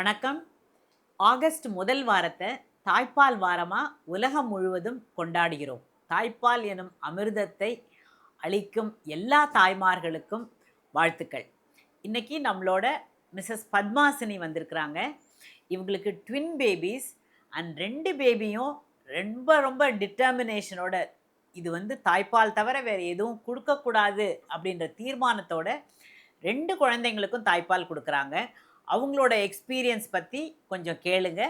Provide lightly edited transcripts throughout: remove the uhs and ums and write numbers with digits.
வணக்கம். ஆகஸ்ட் முதல் வாரத்தை தாய்ப்பால் வாரமாக உலகம் முழுவதும் கொண்டாடுகிறோம். தாய்ப்பால் எனும் அமிர்தத்தை அளிக்கும் எல்லா தாய்மார்களுக்கும் வாழ்த்துக்கள். இன்னைக்கு நம்மளோட மிஸ்ஸஸ் பத்மாசினி வந்திருக்கிறாங்க. இவங்களுக்கு ட்வின் பேபிஸ் அண்ட் 2 பேபியும் ரொம்ப ரொம்ப டிட்டர்மினேஷனோட இது தாய்ப்பால் தவிர வேறு எதுவும் கொடுக்கக்கூடாது அப்படின்ற தீர்மானத்தோட 2 குழந்தைங்களுக்கும் தாய்ப்பால் கொடுக்குறாங்க. அவங்களோட எக்ஸ்பீரியன்ஸ் பற்றி கொஞ்சம் கேளுங்க.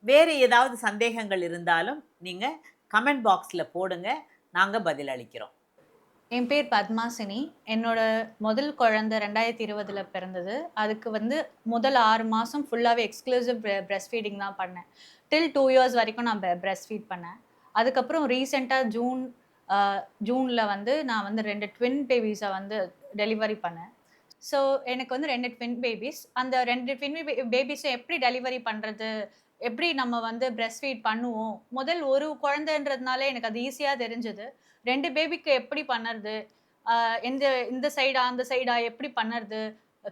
வேறு ஏதாவது சந்தேகங்கள் இருந்தாலும் நீங்கள் கமெண்ட் பாக்ஸில் போடுங்க, நாங்கள் பதில் அளிக்கிறோம். என் பேர் பத்மாசினி. என்னோட முதல் குழந்தை 2020 பிறந்தது. அதுக்கு முதல் 6 மாதம் ஃபுல்லாகவே எக்ஸ்க்ளூசிவ் பிரெஸ்ட் ஃபீடிங் தான் பண்ணேன். டில் 2 இயர்ஸ் வரைக்கும் நான் பிரெஸ்ட் ஃபீட் பண்ணேன். அதுக்கப்புறம் ரீசெண்டாக ஜூனில் நான் 2 ட்வின் பேபிஸை டெலிவரி பண்ணேன். ஸோ எனக்கு 2 ட்வின் பேபிஸ். அந்த 2 ட்வின் பேபிஸை எப்படி டெலிவரி பண்ணுறது, எப்படி நம்ம பிரெஸ்ட் ஃபீட் பண்ணுவோம். முதல் ஒரு குழந்தைன்றதுனால எனக்கு அது ஈஸியாக தெரிஞ்சது. 2 பேபிக்கு எப்படி பண்ணுறது, எந்த இந்த சைடா அந்த சைடா எப்படி பண்ணுறது,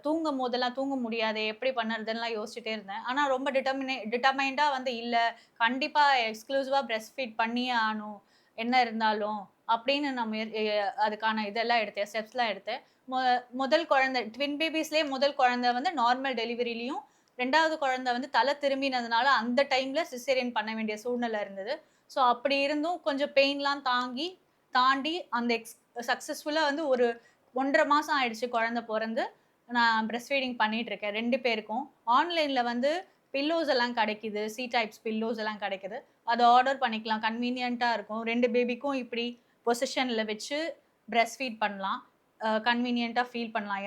தூங்கும் போதெல்லாம் தூங்க முடியாது எப்படி பண்ணுறதுலாம் யோசிச்சுட்டே இருந்தேன். ஆனால் ரொம்ப டிட்டர்மைண்டாக இல்லை, கண்டிப்பாக எக்ஸ்க்ளூசிவாக பிரெஸ்ட் ஃபீட் பண்ணியே ஆகணும் என்ன இருந்தாலும் அப்படின்னு நான் அதுக்கான இதெல்லாம் எடுத்தேன், ஸ்டெப்ஸ்லாம் எடுத்தேன். முதல் குழந்தை ட்வின் பேபிஸ்லேயே முதல் குழந்தை நார்மல் டெலிவரிலையும், 2வது குழந்தை தலை திரும்பினதுனால அந்த டைமில் சிசேரியன் பண்ண வேண்டிய சூழ்நிலை இருந்தது. ஸோ அப்படி இருந்தும் கொஞ்சம் பெயின்லாம் தாண்டி அந்த சக்ஸஸ்ஃபுல்லாக ஒரு 1.5 மாதம் ஆயிடுச்சு குழந்தை பிறந்து. நான் பிரெஸ்ட் ஃபீடிங் பண்ணிட்டு இருக்கேன் 2 பேருக்கும். ஆன்லைனில் பில்லோஸ் எல்லாம் கிடைக்குது, சி டைப்ஸ் பில்லோஸ் எல்லாம் கிடைக்குது. அதை ஆர்டர் பண்ணிக்கலாம், கன்வீனியண்ட்டாக இருக்கும். 2 பேபிக்கும் இப்படி பொசிஷனில் வச்சு பிரெஸ்ட் ஃபீட் பண்ணலாம், கன்வீனியண்ட்டாக ஃபீல் பண்ணலாம்.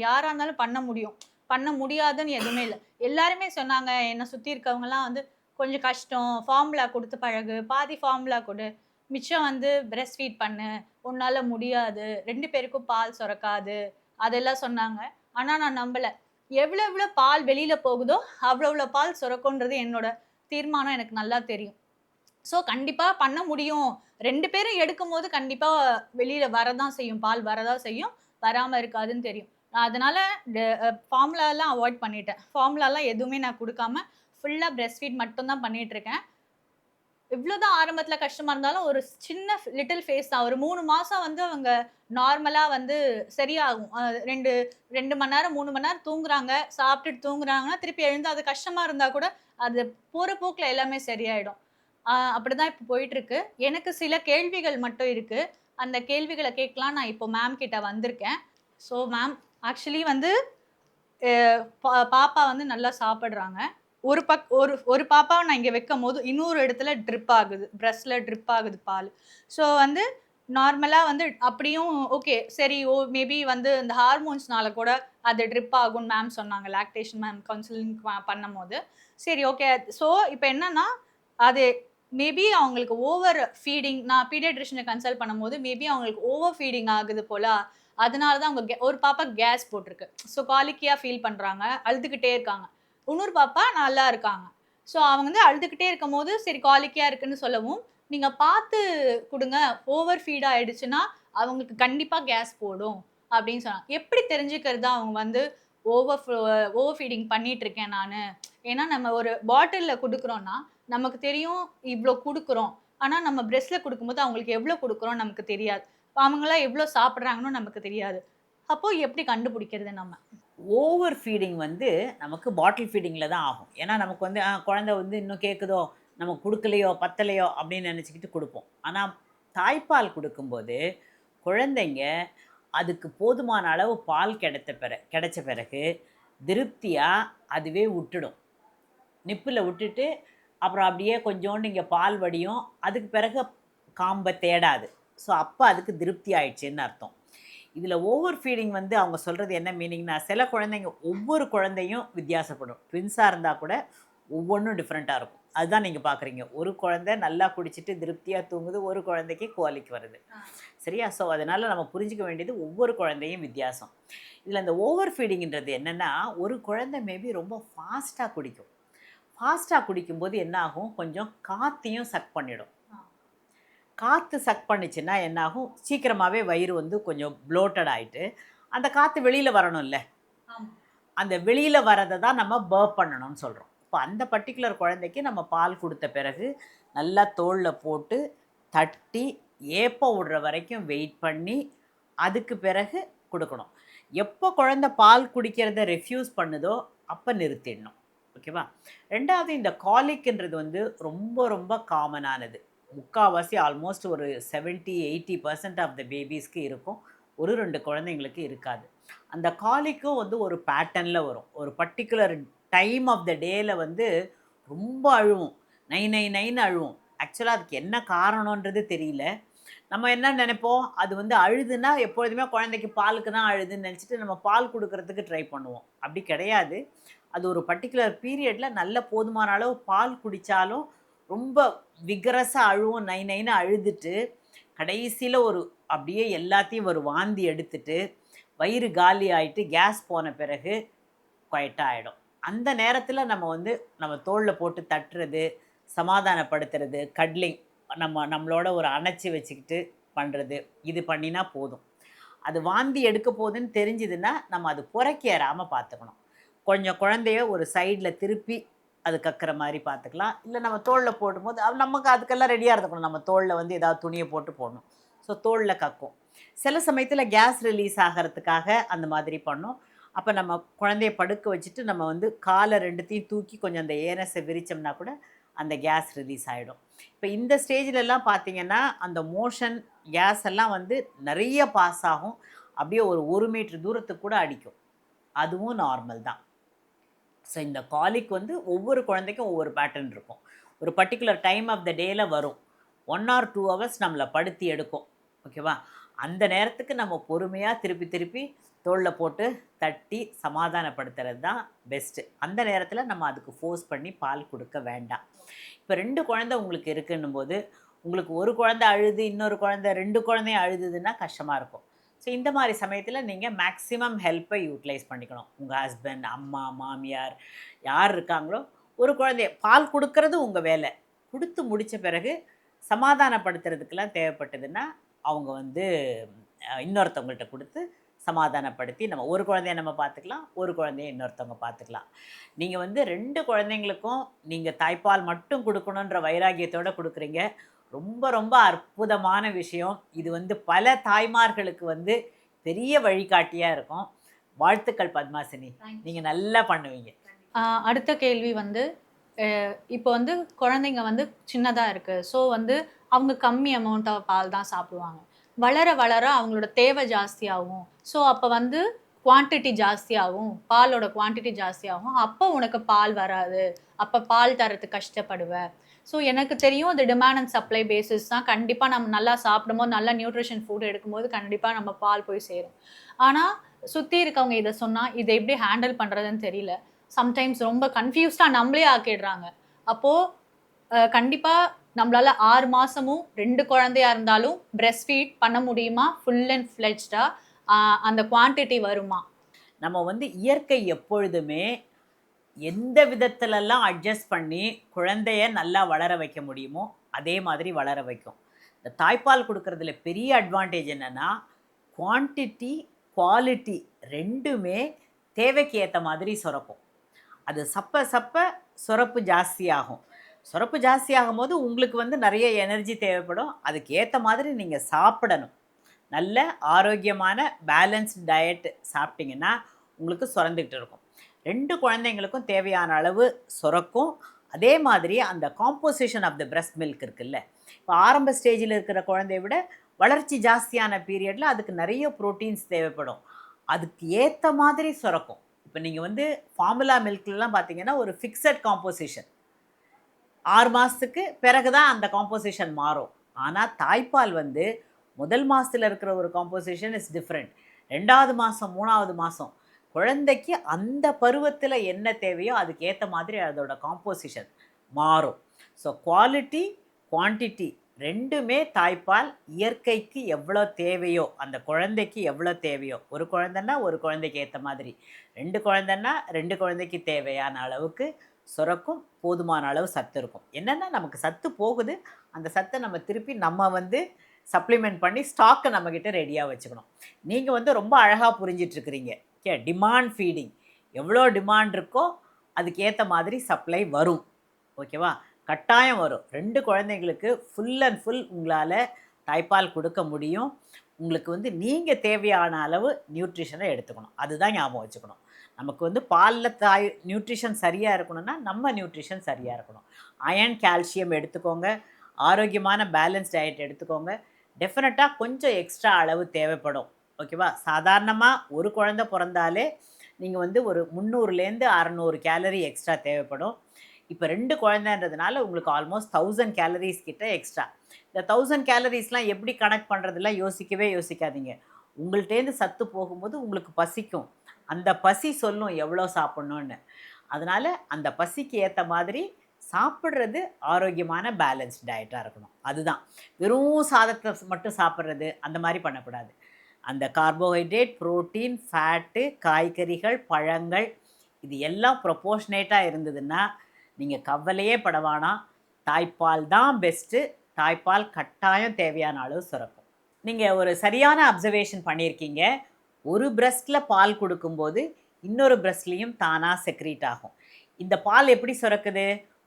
யாராக இருந்தாலும் பண்ண முடியும், பண்ண முடியாதுன்னு எதுவுமே இல்லை. எல்லாருமே சொன்னாங்க, என்னை சுற்றி இருக்கவங்கலாம் கொஞ்சம் கஷ்டம், ஃபார்முலா கொடுத்து பழகு, பாதி ஃபார்முலா கொடு, மிச்சம் பிரெஸ்ட் ஃபீட் பண்ணு, உன்னால் முடியாது, 2 பேருக்கும் பால் சுரக்காது, அதெல்லாம் சொன்னாங்க. ஆனால் நான் நம்பலை. எவ்வளோ பால் வெளியில் போகுதோ அவ்வளோ பால் சுரக்குன்றது என்னோட தீர்மானம் எனக்கு நல்லா தெரியும். ஸோ கண்டிப்பாக பண்ண முடியும். 2 பேரும் எடுக்கும்போது கண்டிப்பாக வெளியில் வரதான் செய்யும், பால் வரதான் செய்யும், வராமல் இருக்காதுன்னு தெரியும். நான் அதனால் ஃபார்முலாலாம் அவாய்ட் பண்ணிட்டேன். ஃபார்முலாலாம் எதுவுமே நான் கொடுக்காம ஃபுல்லாக பிரெஸ்ட் ஃபீட் மட்டும்தான் பண்ணிகிட்ருக்கேன். இவ்வளோதான் ஆரம்பத்தில் கஷ்டமாக இருந்தாலும் ஒரு சின்ன லிட்டில் ஃபேஸ் தான். ஒரு 3 மாதம் அவங்க நார்மலாக சரியாகும். 2 மணி நேரம் 3 மணி நேரம் தூங்குறாங்க, சாப்பிட்டுட்டு தூங்குறாங்கன்னா திருப்பி எழுந்து அது கஷ்டமாக இருந்தால் கூட அது போகிற போக்கில் எல்லாமே சரியாயிடும். அப்படிதான் இப்போ போயிட்டுருக்கு. எனக்கு சில கேள்விகள் மட்டும் இருக்குது. அந்த கேள்விகளை கேட்கலாம் நான் இப்போ மேம் கிட்ட வந்திருக்கேன். ஸோ மேம், ஆக்சுவலி பாப்பா நல்லா சாப்பிட்றாங்க. ஒரு பாப்பாவை நான் இங்கே வைக்கும்போது இன்னொரு இடத்துல ட்ரிப் ஆகுது, பிரெஸ்ட்டில் ட்ரிப் ஆகுது பால். ஸோ நார்மலாக அப்படியும் ஓகே சரி, மேபி இந்த ஹார்மோன்ஸ்னால கூட அது ட்ரிப் ஆகும்னு மேம் சொன்னாங்க, லாக்டேஷன் மேம் கவுன்சிலிங் பண்ணும்போது. சரி ஓகே. ஸோ இப்போ என்னன்னா, அது மேபி அவங்களுக்கு ஓவர் ஃபீடிங், நான் பீடியாட்ரிஷனை கன்சல்ட் பண்ணும்போது மேபி அவங்களுக்கு ஓவர் ஃபீடிங் ஆகுது போல. அதனால தான் அவங்க ஒரு பாப்பா கேஸ் போட்டிருக்கு. ஸோ காலிக்கியாக ஃபீல் பண்ணுறாங்க, அழுதுகிட்டே இருக்காங்க. இன்னொரு பாப்பா நல்லா இருக்காங்க. ஸோ அவங்க அழுதுகிட்டே இருக்கும்போது சரி காலிக்கியாக இருக்குன்னு சொல்லவும், நீங்கள் பார்த்து கொடுங்க, ஓவர் ஃபீட் ஆயிடுச்சுன்னா அவங்களுக்கு கண்டிப்பாக கேஸ் போடும் அப்படின்னு சொன்னாங்க. எப்படி தெரிஞ்சுக்கிறது அவங்க ஓவர் ஃபீடிங் பண்ணிட்டு இருக்கேன் நான்? ஏன்னா நம்ம ஒரு பாட்டிலில் கொடுக்குறோன்னா நமக்கு தெரியும் இவ்வளோ கொடுக்குறோம். ஆனால் நம்ம பிரெஸ்ட்டில் கொடுக்கும்போது அவங்களுக்கு எவ்வளோ கொடுக்குறோம் நமக்கு தெரியாது. அவங்களாம் எவ்வளோ சாப்பிட்றாங்கன்னு நமக்கு தெரியாது. அப்போது எப்படி கண்டுபிடிக்கிறது நம்ம? ஓவர் ஃபீடிங் நமக்கு பாட்டில் ஃபீடிங்கில் தான் ஆகும். ஏன்னா நமக்கு குழந்தை இன்னும் கேட்குதோ, நம்ம கொடுக்கலையோ பத்தலையோ அப்படின்னு நினச்சிக்கிட்டு கொடுப்போம். ஆனால் தாய்ப்பால் கொடுக்கும்போது குழந்தைங்க அதுக்கு போதுமான அளவு பால் கிடைச்ச பிறகு திருப்தியாக அதுவே விட்டுடும். நிப்பில் விட்டுட்டு அப்புறம் அப்படியே கொஞ்சோண்டு இங்கே பால் வடியும். அதுக்கு பிறகு காம்பை தேடாது. ஸோ அப்போ அதுக்கு திருப்தி ஆயிடுச்சுன்னு அர்த்தம். இதில் ஓவர் ஃபீடிங் அவங்க சொல்கிறது என்ன மீனிங்னா, சில குழந்தைங்க ஒவ்வொரு குழந்தையும் வித்தியாசப்படும். ட்வின்ஸாக இருந்தால் கூட ஒவ்வொன்றும் டிஃப்ரெண்ட்டாக இருக்கும். அதுதான் நீங்கள் பார்க்குறீங்க. ஒரு குழந்தை நல்லா குடிச்சிட்டு திருப்தியாக தூங்குது, ஒரு குழந்தைக்கு கோலிக்கு வருது. சரியா? ஸோ அதனால் நம்ம புரிஞ்சிக்க வேண்டியது ஒவ்வொரு குழந்தையும் வித்தியாசம். இதில் இந்த ஓவர் ஃபீடிங்கிறது என்னென்னா, ஒரு குழந்தை மேபி ரொம்ப ஃபாஸ்ட்டாக குடிக்கும். ஃபாஸ்ட்டாக குடிக்கும்போது என்ன ஆகும், கொஞ்சம் காற்றையும் சக் பண்ணிடும். காற்று சக் பண்ணிச்சுன்னா என்னாகும், சீக்கிரமாகவே வயிறு கொஞ்சம் ப்ளோட்டட் ஆகிட்டு அந்த காற்று வெளியில் வரணும்ல. அந்த வெளியில் வரதை தான் நம்ம பர்ப் பண்ணணும்னு சொல்கிறோம். இப்போ அந்த பர்ட்டிகுலர் குழந்தைக்கு நம்ம பால் கொடுத்த பிறகு நல்லா தோளில் போட்டு தட்டி ஏப்பம் விடுற வரைக்கும் வெயிட் பண்ணி அதுக்கு பிறகு கொடுக்கணும். எப்போ குழந்தை பால் குடிக்கிறத ரெஃப்யூஸ் பண்ணுதோ அப்போ நிறுத்திடணும். ஓகேவா? ரெண்டாவது, இந்த காலிக்ன்றது வந்து ரொம்ப ரொம்ப காமனானது. முக்கால்வாசி ஆல்மோஸ்ட் ஒரு 70-80% ஆஃப் த பேபிஸ்க்கு இருக்கும். ஒரு 2 குழந்தைங்களுக்கு இருக்காது. அந்த காலிக்கும் வந்து ஒரு பேட்டர்னில் வரும். ஒரு பர்ட்டிகுலர் டைம் ஆஃப் த டேல வந்து ரொம்ப அழுவும். நை நை நைன்னு அழுவும். ஆக்சுவலாக அதுக்கு என்ன காரணன்றது தெரியல. நம்ம என்ன நினைப்போம், அது வந்து அழுதுன்னா எப்பொழுதுமே குழந்தைக்கு பாலுக்கு தான் அழுதுன்னு நினச்சிட்டு நம்ம பால் கொடுக்கறதுக்கு ட்ரை பண்ணுவோம். அப்படி கிடையாது. அது ஒரு பர்ட்டிகுலர் பீரியடில் நல்ல போதுமான அளவு பால் குடித்தாலும் ரொம்ப விகரஸாக அழுவும். நை நைன்னு அழுதுட்டு கடைசியில் ஒரு அப்படியே எல்லாத்தையும் ஒரு வாந்தி எடுத்துட்டு வயிறு காலி ஆகிட்டு கேஸ் போன பிறகு குவைட்டாக ஆகிடும். அந்த நேரத்தில் நம்ம வந்து நம்ம தோளில் போட்டு தட்டுறது, சமாதானப்படுத்துறது, கட்லிங் நம்மளோட ஒரு அணைச்சி வச்சுக்கிட்டு பண்ணுறது, இது பண்ணினா போதும். அது வாந்தி எடுக்க போகுதுன்னு தெரிஞ்சுதுன்னா நம்ம அது புறக்கேறாமல் பார்த்துக்கணும். கொஞ்சம் குழந்தைய ஒரு சைடில் திருப்பி அது கக்கிற மாதிரி பார்த்துக்கலாம். இல்லை நம்ம தோளில் போடும்போது நமக்கு அதுக்கெல்லாம் ரெடியாக இருந்துக்கணும். நம்ம தோளில் வந்து ஏதாவது துணியை போட்டு போடணும். ஸோ தோளில் கக்கும். சில சமயத்தில் கேஸ் ரிலீஸ் ஆகிறதுக்காக அந்த மாதிரி பண்ணோம். அப்போ நம்ம குழந்தைய படுக்க வச்சுட்டு நம்ம வந்து காலை 2த்தையும் தூக்கி கொஞ்சம் அந்த ஏனஸை விரித்தோம்னா கூட அந்த கேஸ் ரிலீஸ் ஆகிடும். இப்போ இந்த ஸ்டேஜிலலாம் பார்த்தீங்கன்னா அந்த மோஷன் கேஸ் எல்லாம் வந்து நிறைய பாஸ் ஆகும். அப்படியே ஒரு 1 மீட்டர் தூரத்துக்கு கூட அடிக்கும். அதுவும் நார்மல் தான். ஸோ இந்த காலிக் வந்து ஒவ்வொரு குழந்தைக்கும் ஒவ்வொரு பேட்டர்ன் இருக்கும். ஒரு பர்ட்டிகுலர் டைம் ஆஃப் த டேல வரும். 1 or 2 ஹவர்ஸ் நம்மளை படுத்தி எடுக்கும். ஓகேவா? அந்த நேரத்துக்கு நம்ம பொறுமையாக திருப்பி திருப்பி தோளில் போட்டு தட்டி சமாதானப்படுத்துறது தான் பெஸ்ட்டு. அந்த நேரத்தில் நம்ம அதுக்கு ஃபோர்ஸ் பண்ணி பால் கொடுக்க வேண்டாம். இப்போ 2 குழந்தை உங்களுக்கு இருக்குன்னும் போது உங்களுக்கு ஒரு குழந்தை அழுது இன்னொரு குழந்தை 2 குழந்தையும் அழுதுதுன்னா கஷ்டமாக இருக்கும். ஸோ இந்த மாதிரி சமயத்தில் நீங்கள் மேக்ஸிமம் ஹெல்ப்பை யூட்டிலைஸ் பண்ணிக்கணும். உங்கள் ஹஸ்பண்ட், அம்மா, மாமியார் யார் இருக்காங்களோ ஒரு குழந்தைய பால் கொடுக்கறது உங்கள் வேலை. கொடுத்து முடித்த பிறகு சமாதானப்படுத்துறதுக்கெல்லாம் தேவைப்பட்டதுன்னா அவங்க வந்து இன்னொருத்தவங்கள்ட்ட கொடுத்து சமாதானப்படுத்தி நம்ம ஒரு குழந்தைய நம்ம பார்த்துக்கலாம், ஒரு குழந்தைய இன்னொருத்தவங்க பார்த்துக்கலாம். நீங்கள் வந்து 2 குழந்தைங்களுக்கும் நீங்கள் தாய்ப்பால் மட்டும் கொடுக்கணுன்ற வைராகியத்தோடு கொடுக்குறீங்க. ரொம்ப ரொம்ப அற்புதமான விஷயம். இது வந்து பல தாய்மார்களுக்கு வந்து பெரிய வழிகாட்டியாக இருக்கும். வாழ்த்துக்கள் பத்மாசினி. நீங்கள் நல்லா பண்ணுவீங்க. அடுத்த கேள்வி வந்து இப்போ வந்து குழந்தைங்க வந்து சின்னதாக இருக்குது. ஸோ வந்து அவங்க கம்மி அமௌண்ட் ஆஃப் பால் தான் சாப்பிடுவாங்க. வளர வளர அவங்களோட தேவை ஜாஸ்தியாகும். ஸோ அப்போ வந்து குவான்டிட்டி ஜாஸ்தியாகும், பாலோட குவான்டிட்டி ஜாஸ்தியாகும். அப்போ உனக்கு பால் வராது, அப்போ பால் தரத்துக்கு கஷ்டப்படுவ. ஸோ எனக்கு தெரியும் அது டிமாண்ட் அண்ட் சப்ளை பேசிஸ் தான். கண்டிப்பாக நம்ம நல்லா சாப்பிடும்போது நல்ல நியூட்ரிஷன் ஃபுட் எடுக்கும்போது கண்டிப்பாக நம்ம பால் போய் சேரும். ஆனால் சுற்றி இருக்கவங்க இதை சொன்னால் இதை எப்படி ஹேண்டில் பண்ணுறதுன்னு தெரியல. சம்டைம்ஸ் ரொம்ப கன்ஃபியூஸ்டாக நம்மளே ஆக்கிடுறாங்க. அப்போது கண்டிப்பாக நம்மளால் 6 மாதமும் 2 குழந்தையா இருந்தாலும் பிரெஸ்ட் ஃபீட் பண்ண முடியுமா? ஃபுல் அண்ட் ஃப்ளெஜ்டாக அந்த குவான்டிட்டி வருமா? நம்ம வந்து இயற்கை எப்பொழுதுமே எந்த விதத்துலலாம் அட்ஜஸ்ட் பண்ணி குழந்தைய நல்லா வளர வைக்க முடியுமோ அதே மாதிரி வளர வைக்கும். இந்த தாய்ப்பால் கொடுக்கறதுல பெரிய அட்வான்டேஜ் என்னென்னா குவான்டிட்டி, குவாலிட்டி 2மே தேவைக்கு ஏற்ற மாதிரி சுரக்கும். அது சப்ப சப்ப சுரப்பு ஜாஸ்தியாகும். சுரப்பு ஜாஸ்தியாகும் போது உங்களுக்கு வந்து நிறைய எனர்ஜி தேவைப்படும். அதுக்கு ஏற்ற மாதிரி நீங்கள் சாப்பிடணும். நல்ல ஆரோக்கியமான பேலன்ஸ்டு டயட் சாப்பிட்டிங்கன்னா உங்களுக்கு சுரந்துக்கிட்டு இருக்கும். 2 குழந்தைங்களுக்கும் தேவையான அளவு சுரக்கும். அதே மாதிரி அந்த composition of the breast milk இருக்குல்ல, இப்போ ஆரம்ப ஸ்டேஜில் இருக்கிற குழந்தைய விட வளர்ச்சி ஜாஸ்தியான பீரியடில் அதுக்கு நிறைய ப்ரோட்டீன்ஸ் தேவைப்படும். அதுக்கு ஏற்ற மாதிரி சுரக்கும். இப்போ நீங்கள் வந்து ஃபார்முலா மில்க்லாம் பார்த்தீங்கன்னா ஒரு ஃபிக்ஸட் காம்போசிஷன் 6 மாதத்துக்கு பிறகு தான் அந்த காம்போசிஷன் மாறும். ஆனால் தாய்ப்பால் வந்து முதல் மாதத்தில் இருக்கிற ஒரு காம்போசிஷன் இஸ் டிஃப்ரெண்ட். 2வது மாதம், 3வது மாதம் குழந்தைக்கு அந்த பருவத்தில் என்ன தேவையோ அதுக்கு ஏற்ற மாதிரி அதோட காம்போசிஷன் மாறும். ஸோ குவாலிட்டி, குவான்டிட்டி 2மே தாய்ப்பால் இயற்கைக்கு எவ்வளோ தேவையோ, அந்த குழந்தைக்கு எவ்வளோ தேவையோ, ஒரு குழந்தைன்னா ஒரு குழந்தைக்கு ஏற்ற மாதிரி, 2 குழந்தைன்னா 2 குழந்தைக்கு தேவையான அளவுக்கு சுரக்கும். போதுமான அளவு சத்து இருக்கும். என்னென்னா நமக்கு சத்து போகுது, அந்த சத்தை நம்ம திருப்பி நம்ம வந்து சப்ளிமெண்ட் பண்ணி ஸ்டாக்கை நம்மக்கிட்ட ரெடியாக வச்சுக்கணும். நீங்கள் வந்து ரொம்ப அழகாக புரிஞ்சிட்ருக்கிறீங்க. டிமாண்ட் ஃபீடிங் எவ்வளோ டிமாண்ட் இருக்கோ அதுக்கு ஏற்ற மாதிரி சப்ளை வரும். ஓகேவா? கட்டாயம் வரும். 2 குழந்தைங்களுக்கு ஃபுல் அண்ட் ஃபுல் உங்களால் தாய்ப்பால் கொடுக்க முடியும். உங்களுக்கு வந்து நீங்கள் தேவையான அளவு நியூட்ரிஷனை எடுத்துக்கணும். அதுதான் ஞாபகம் வச்சுக்கணும். நமக்கு வந்து பாலில் நியூட்ரிஷன் சரியாக இருக்கணும்னா நம்ம நியூட்ரிஷன் சரியாக இருக்கணும். அயர்ன், கால்சியம் எடுத்துக்கோங்க. ஆரோக்கியமான பேலன்ஸ் டயட் எடுத்துக்கோங்க. டெஃபினட்டாக கொஞ்சம் எக்ஸ்ட்ரா அளவு தேவைப்படும். ஓகேவா? சாதாரணமாக ஒரு குழந்தை பிறந்தாலே நீங்கள் வந்து ஒரு 300லேருந்து 600 கேலரி எக்ஸ்ட்ரா தேவைப்படும். இப்போ 2 குழந்தைன்றதுனால உங்களுக்கு ஆல்மோஸ்ட் 1000 கேலரிஸ் கிட்ட எக்ஸ்ட்ரா. இந்த 1000 கேலரிஸ்லாம் எப்படி கனெக்ட் பண்ணுறதுலாம் யோசிக்கவே யோசிக்காதீங்க. உங்கள்ட்டேருந்து சத்து போகும்போது உங்களுக்கு பசிக்கும். அந்த பசி சொல்லும் எவ்வளோ சாப்பிட்ணுன்னு. அதனால் அந்த பசிக்கு ஏற்ற மாதிரி சாப்பிட்றது ஆரோக்கியமான பேலன்ஸ்ட் டயட்டாக இருக்கணும். அதுதான். வெறும் சாதத்தை மட்டும் சாப்பிட்றது அந்த மாதிரி பண்ணக்கூடாது. அந்த கார்போஹைட்ரேட், புரோட்டீன், ஃபேட்டு, காய்கறிகள், பழங்கள் இது எல்லாம் ப்ரொபோர்ஷனேட்டாக இருந்ததுன்னா நீங்கள் கவலையே பட வேணாம். தாய்ப்பால் தான் பெஸ்ட்டு. தாய்ப்பால் கட்டாயம் தேவையான அளவு சுரக்கும். நீங்கள் ஒரு சரியான அப்சர்வேஷன் பண்ணியிருக்கீங்க. ஒரு பிரஸ்ட்டில் பால் கொடுக்கும்போது இன்னொரு பிரஸ்ட்லேயும் தானாக செக்ரீட் ஆகும். இந்த பால் எப்படி சுரக்குது?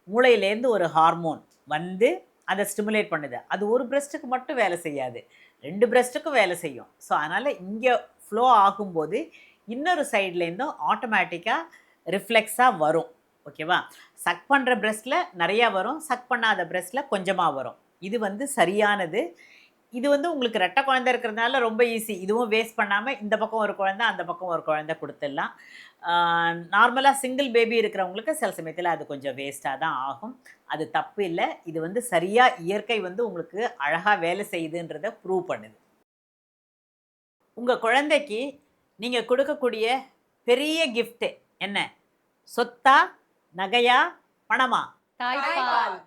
மூளையிலேருந்து ஒரு ஹார்மோன் வந்து அதை ஸ்டிமுலேட் பண்ணுது. அது ஒரு பிரஸ்ட்டுக்கு மட்டும் வேலை செய்யாது, 2 பிரஸ்ட்டுக்கும் வேலை செய்யும். ஸோ அதனால் இங்கே ஃப்ளோ ஆகும்போது இன்னொரு சைட்லேருந்தும் ஆட்டோமேட்டிக்காக ரிஃப்ளெக்ஸாக வரும். ஓகேவா? சக் பண்ணுற பிரஸ்ட்டில் நிறையா வரும், சக் பண்ணாத பிரஸ்ட்டில் கொஞ்சமாக வரும். இது வந்து சரியானது. இது வந்து உங்களுக்கு ரெட்டை குழந்தை இருக்கிறதுனால ரொம்ப ஈஸி. இதுவும் வேஸ்ட் பண்ணாமல் இந்த பக்கம் ஒரு குழந்தை, அந்த பக்கம் ஒரு குழந்தை கொடுத்துடலாம். நார்மலாக சிங்கிள் பேபி இருக்கிறவங்களுக்கு சில சமயத்தில் அது கொஞ்சம் வேஸ்ட்டாக தான் ஆகும். அது தப்பு இல்லை. இது வந்து சரியாக இயற்கை வந்து உங்களுக்கு அழகாக வேலை செய்யுதுன்றதை ப்ரூவ் பண்ணுது. உங்கள் குழந்தைக்கு நீங்கள் கொடுக்கக்கூடிய பெரிய கிஃப்ட்டு என்ன? சொத்தா, நகையா, பணமா? தாய்ப்பால்.